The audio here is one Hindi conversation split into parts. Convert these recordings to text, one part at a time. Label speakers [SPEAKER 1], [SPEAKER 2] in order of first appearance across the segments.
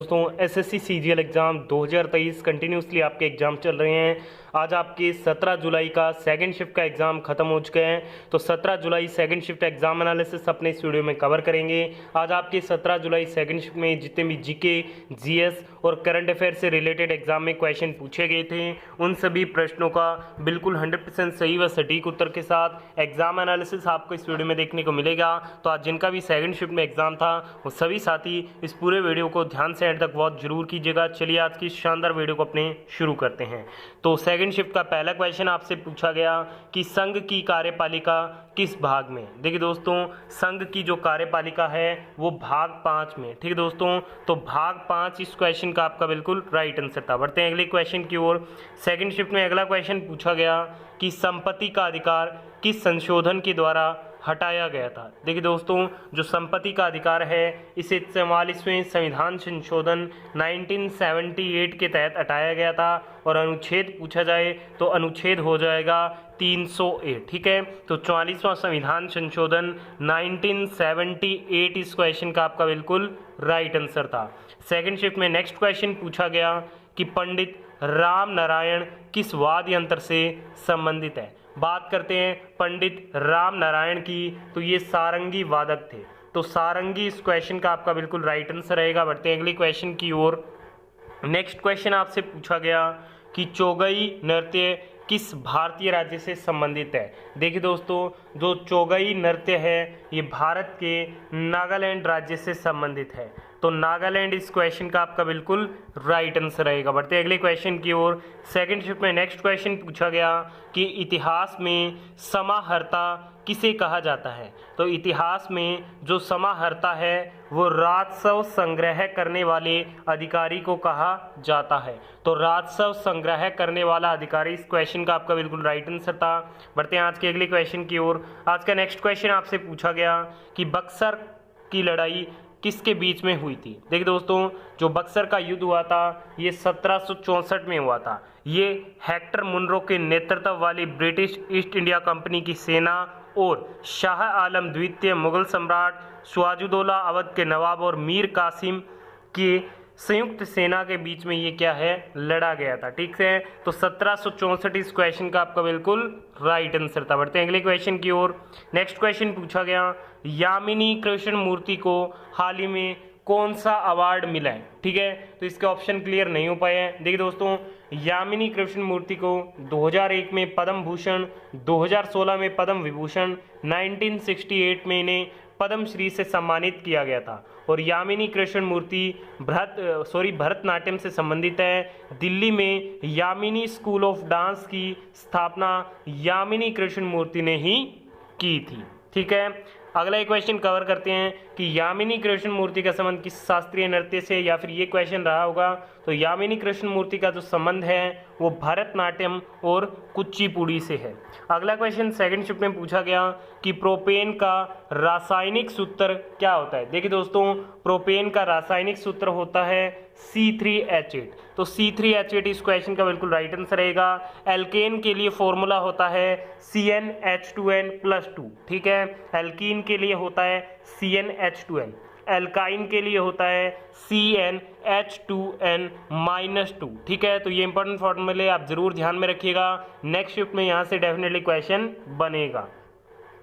[SPEAKER 1] दोस्तों एसएससी सीजीएल एग्ज़ाम 2023 कंटिन्यूसली आपके एग्ज़ाम चल रहे हैं। आज आपके 17 जुलाई का सेकंड शिफ्ट का एग्ज़ाम खत्म हो चुके हैं। तो 17 जुलाई सेकंड शिफ्ट एग्ज़ाम एनालिसिस अपने इस वीडियो में कवर करेंगे। आज आपके 17 जुलाई सेकंड शिफ्ट में जितने भी जीके, जीएस और करंट अफेयर से रिलेटेड एग्ज़ाम में क्वेश्चन पूछे गए थे, उन सभी प्रश्नों का बिल्कुल 100% सही व सटीक उत्तर के साथ एग्ज़ाम एनालिसिस आपको इस वीडियो में देखने को मिलेगा। तो आज जिनका भी सेकंड शिफ्ट में एग्ज़ाम था वो सभी साथी इस पूरे वीडियो को ध्यान से एंड तक वॉच जरूर कीजिएगा। चलिए आज की शानदार वीडियो को अपने शुरू करते हैं। तो सेकंड शिफ्ट का पहला क्वेश्चन आपसे पूछा गया कि संघ की कार्यपालिका किस भाग में। देखिए दोस्तों, संघ की जो कार्यपालिका है वो भाग 5 में। ठीक है दोस्तों, तो भाग 5 इस क्वेश्चन का आपका बिल्कुल राइट आंसर था। बढ़ते हैं अगले क्वेश्चन की ओर। सेकंड शिफ्ट में अगला क्वेश्चन पूछा गया कि संपत्ति का अधिकार किस संशोधन के द्वारा हटाया गया था। देखिए दोस्तों, जो संपत्ति का अधिकार है इसे 44वें संविधान संशोधन 1978 के तहत हटाया गया था। और अनुच्छेद पूछा जाए तो अनुच्छेद हो जाएगा 308। ठीक है, तो 44वां संविधान संशोधन 1978 इस क्वेश्चन का आपका बिल्कुल राइट आंसर था। सेकंड शिफ्ट में नेक्स्ट क्वेश्चन पूछा गया कि पंडित राम नारायण किस वाद्य यंत्र से संबंधित है। बात करते हैं पंडित राम नारायण की, तो ये सारंगी वादक थे। तो सारंगी इस क्वेश्चन का आपका बिल्कुल राइट आंसर रहेगा। बढ़ते हैं अगले क्वेश्चन की ओर। नेक्स्ट क्वेश्चन आपसे पूछा गया कि चौगई नृत्य किस भारतीय राज्य से संबंधित है। देखिए दोस्तों, जो चौगई नृत्य है ये भारत के नागालैंड राज्य से संबंधित है। तो नागालैंड इस क्वेश्चन का आपका बिल्कुल राइट आंसर रहेगा। बढ़ते हैं अगले क्वेश्चन की ओर। सेकंड शिफ्ट में नेक्स्ट क्वेश्चन पूछा गया कि इतिहास में समाहर्ता किसे कहा जाता है। तो इतिहास में जो समाहर्ता है वो राजस्व संग्रह करने वाले अधिकारी को कहा जाता है। तो राजस्व संग्रह करने वाला अधिकारी इस क्वेश्चन का आपका बिल्कुल राइट आंसर था। बढ़ते हैं आज के अगले क्वेश्चन की ओर। आज का नेक्स्ट क्वेश्चन आपसे पूछा गया कि बक्सर की लड़ाई किसके बीच में हुई थी। देखिए दोस्तों, जो बक्सर का युद्ध हुआ था ये 1764 में हुआ था। ये हेक्टर मुनरो के नेतृत्व वाली ब्रिटिश ईस्ट इंडिया कंपनी की सेना और शाह आलम द्वितीय मुगल सम्राट सिराजुद्दौला अवध के नवाब और मीर कासिम की संयुक्त सेना के बीच में ये क्या है, लड़ा गया था। ठीक है, तो 1764 इस क्वेश्चन का आपका बिल्कुल राइट आंसर था। बढ़ते हैं अगले क्वेश्चन की ओर। नेक्स्ट क्वेश्चन पूछा गया यामिनी कृष्णमूर्ति को हाल ही में कौन सा अवार्ड मिला है। ठीक है, तो इसके ऑप्शन क्लियर नहीं हो पाए हैं। देखिए दोस्तों, यामिनी कृष्णमूर्ति को 2001 में पद्म भूषण, 2016 में पद्म विभूषण, 1968 में इन्हें पद्मश्री से सम्मानित किया गया था। और यामिनी कृष्णमूर्ति भरतनाट्यम से संबंधित है। दिल्ली में यामिनी स्कूल ऑफ डांस की स्थापना यामिनी कृष्णमूर्ति ने ही की थी। ठीक है, अगला एक क्वेश्चन कवर करते हैं कि यामिनी कृष्णमूर्ति का संबंध किस शास्त्रीय नृत्य से, या फिर ये क्वेश्चन रहा होगा। तो यामिनी कृष्णमूर्ति का जो संबंध है वो भरतनाट्यम और कुचिपुड़ी से है। अगला क्वेश्चन सेकंड शिफ्ट में पूछा गया कि प्रोपेन का रासायनिक सूत्र क्या होता है। देखिए दोस्तों, प्रोपेन का रासायनिक सूत्र होता है C3H8। तो C3H8 इस क्वेश्चन का बिल्कुल राइट आंसर रहेगा। एल्केन के लिए फॉर्मूला होता है CnH2n+2। ठीक है, एल्कीन के लिए होता है CnH2n, एल्काइन के लिए होता है CnH2n-2। ठीक है, तो ये इंपॉर्टेंट फॉर्मूले आप जरूर ध्यान में रखिएगा। नेक्स्ट शिफ्ट में यहाँ से डेफिनेटली क्वेश्चन बनेगा।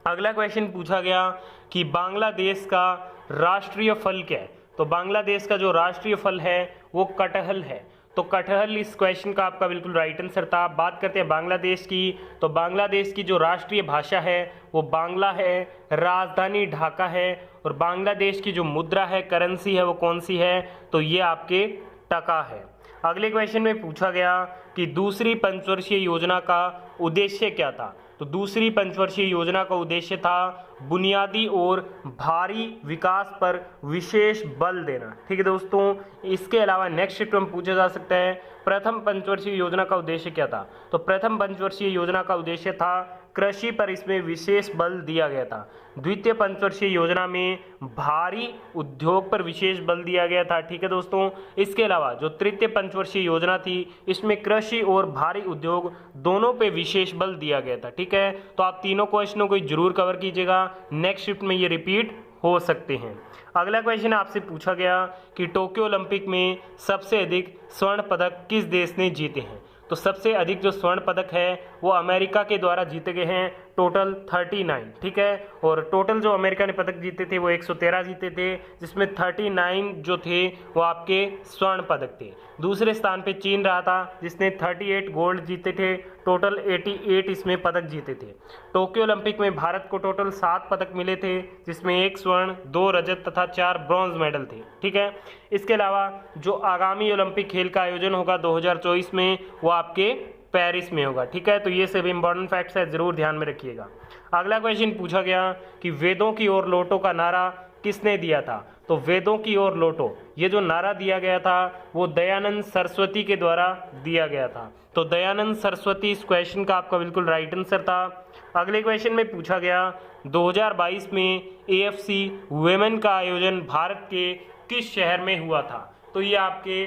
[SPEAKER 1] अगला क्वेश्चन पूछा गया कि बांग्लादेश का राष्ट्रीय फल क्या है। तो बांग्लादेश का जो राष्ट्रीय फल है वो कटहल है। तो कटहल इस क्वेश्चन का आपका बिल्कुल राइट आंसर था। बात करते हैं बांग्लादेश की, तो बांग्लादेश की जो राष्ट्रीय भाषा है वो बांग्ला है, राजधानी ढाका है। और बांग्लादेश की जो मुद्रा है, करेंसी है, वो कौन सी है, तो ये आपके टका है। अगले क्वेश्चन में पूछा गया कि दूसरी पंचवर्षीय योजना का उद्देश्य क्या था। तो दूसरी पंचवर्षीय योजना का उद्देश्य था बुनियादी और भारी विकास पर विशेष बल देना। ठीक है दोस्तों, इसके अलावा नेक्स्ट शिफ्ट में पूछा जा सकता है प्रथम पंचवर्षीय योजना का उद्देश्य क्या था। तो प्रथम पंचवर्षीय योजना का उद्देश्य था कृषि पर इसमें विशेष बल दिया गया था। द्वितीय पंचवर्षीय योजना में भारी उद्योग पर विशेष बल दिया गया था। ठीक है दोस्तों, इसके अलावा जो तृतीय पंचवर्षीय योजना थी इसमें कृषि और भारी उद्योग दोनों पे विशेष बल दिया गया था। ठीक है, तो आप तीनों क्वेश्चनों को जरूर कवर कीजिएगा, नेक्स्ट शिफ्ट में ये रिपीट हो सकते हैं। अगला क्वेश्चन आपसे पूछा गया कि टोक्यो ओलंपिक में सबसे अधिक स्वर्ण पदक किस देश ने जीते हैं। तो सबसे अधिक जो स्वर्ण पदक है वो अमेरिका के द्वारा जीते गए हैं, टोटल 39, ठीक है। और टोटल जो अमेरिका ने पदक जीते थे वो 113 जीते थे, जिसमें 39 जो थे वो आपके स्वर्ण पदक थे। दूसरे स्थान पे चीन रहा था जिसने 38 गोल्ड जीते थे, टोटल 88 इसमें पदक जीते थे। टोक्यो ओलंपिक में भारत को टोटल 7 पदक मिले थे, जिसमें 1 स्वर्ण, 2 रजत तथा 4 ब्रॉन्ज मेडल थे, ठीक है। इसके अलावा जो आगामी ओलंपिक खेल का आयोजन होगा 2024 में वो आपके पेरिस में होगा, ठीक है। तो ये सभी इंपॉर्टेंट फैक्ट्स है, जरूर ध्यान में रखिएगा। अगला क्वेश्चन पूछा गया कि वेदों की ओर लौटो का नारा किसने दिया था। तो वेदों की ओर लौटो, ये जो नारा दिया गया था वो दयानंद सरस्वती के द्वारा दिया गया था। तो दयानंद सरस्वती इस क्वेश्चन का आपका बिल्कुल राइट आंसर था। अगले क्वेश्चन में पूछा गया 2022 में AFC वुमेन का आयोजन भारत के किस शहर में हुआ था। तो ये आपके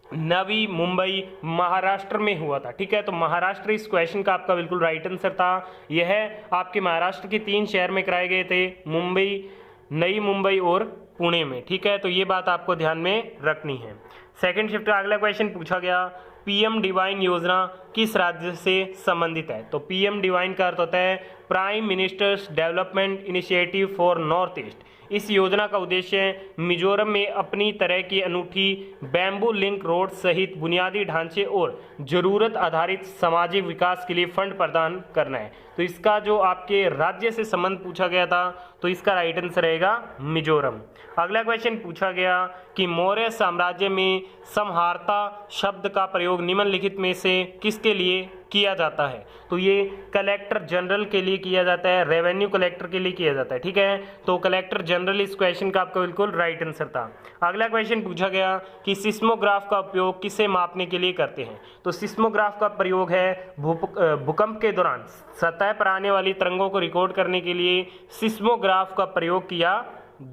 [SPEAKER 1] नवी मुंबई महाराष्ट्र में हुआ था, ठीक है। तो महाराष्ट्र इस क्वेश्चन का आपका बिल्कुल राइट आंसर था। यह आपके महाराष्ट्र के 3 शहर में कराए गए थे, मुंबई, नई मुंबई और पुणे में, ठीक है। तो ये बात आपको ध्यान में रखनी है। सेकंड शिफ्ट का अगला क्वेश्चन पूछा गया PM डिवाइन योजना किस राज्य से संबंधित है। तो PM डिवाइन का अर्थ होता है prime ministers development initiative for north east. इस योजना का उद्देश्य मिजोरम में अपनी तरह की अनूठी बैम्बू लिंक रोड सहित बुनियादी ढांचे और जरूरत आधारित सामाजिक विकास के लिए फंड प्रदान करना है। तो इसका जो आपके राज्य से संबंध पूछा गया था तो इसका राइट आंसर रहेगा मिजोरम। अगला क्वेश्चन पूछा गया कि मौर्य साम्राज्य में समहारता शब्द का प्रयोग निम्नलिखित में से किसके लिए किया जाता है। तो ये कलेक्टर जनरल के लिए किया जाता है, रेवेन्यू कलेक्टर के लिए किया जाता है, ठीक है। तो कलेक्टर जनरल इस क्वेश्चन का आपका बिल्कुल राइट आंसर था। अगला क्वेश्चन पूछा गया कि सिस्मोग्राफ का उपयोग किसे मापने के लिए करते हैं। तो सिस्मोग्राफ का प्रयोग है भूकंप के दौरान सतह पर आने वाली तरंगों को रिकॉर्ड करने के लिए सिस्मोग्राफ का प्रयोग किया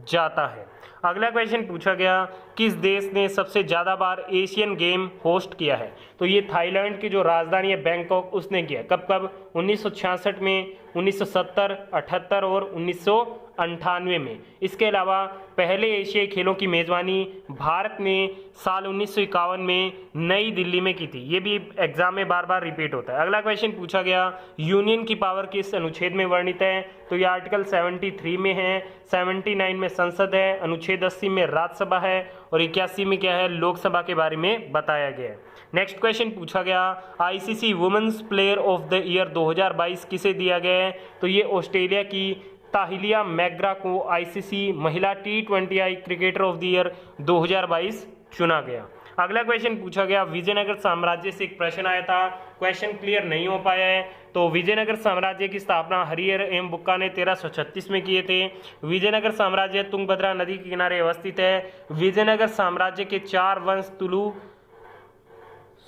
[SPEAKER 1] जाता है। अगला क्वेश्चन पूछा गया किस देश ने सबसे ज़्यादा बार एशियन गेम होस्ट किया है। तो ये थाईलैंड की जो राजधानी है बैंकॉक उसने किया। कब कब 1966 में, 1970, 78 और 1998 में। इसके अलावा पहले एशियाई खेलों की मेज़बानी भारत ने साल 1951 में नई दिल्ली में की थी। ये भी एग्जाम में बार बार रिपीट होता है। अगला क्वेश्चन पूछा गया यूनियन की पावर किस अनुच्छेद में वर्णित है। तो ये आर्टिकल 73 में है, 79 में संसद है, अनुच्छेद 80 में राज्यसभा है और 81 में क्या है, लोकसभा के बारे में बताया गया है। नेक्स्ट क्वेश्चन पूछा गया ICC women's player of the year 2022 किसे दिया गया है। तो ये ऑस्ट्रेलिया की ताहिलिया मैग्रा को ICC महिला T20I cricketer of the year 2022 चुना गया। अगला क्वेश्चन पूछा गया विजयनगर साम्राज्य से एक प्रश्न आया था, क्वेश्चन क्लियर नहीं हो पाया है। तो विजयनगर साम्राज्य की स्थापना हरिहर एवं बुक्का ने 1336 में किए थे। विजयनगर साम्राज्य तुंगभद्रा नदी के किनारे अवस्थित है। विजयनगर साम्राज्य के 4 वंश तुलु,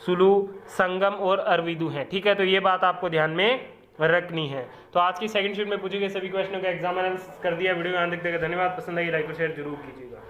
[SPEAKER 1] सुलु, संगम और अरविदु हैं, ठीक है। तो ये बात आपको ध्यान में रखनी है। तो आज की सेकंड शीट में पूछे गए सभी क्वेश्चनों का एग्जाम एनालिसिस कर दिया। वीडियो यहाँ देखते धन्यवाद। पसंद आई लाइक और शेयर जरूर कीजिएगा।